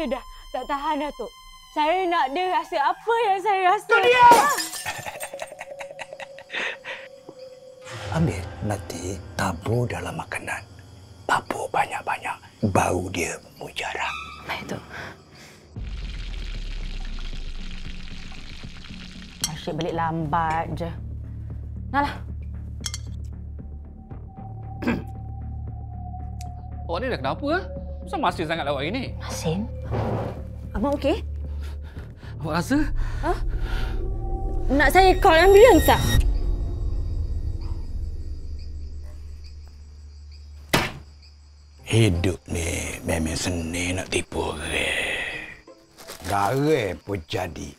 dah tak tahan, Datuk. Saya nak dia rasa apa yang saya rasa. Tu dia! Ambil, nanti tabur dalam makanan. Tabur banyak-banyak. Bau dia memujarah. Baik, Tok. Asyik balik lambat je. Nalah. Awak ni dah kenapa? Kenapa masin sangat awak hari ni? Masin? Abang okey? Awak rasa? Ha? Nak saya call ambulans tak? Hidup ni memang seni nak tipu orang. Garang pun jadi.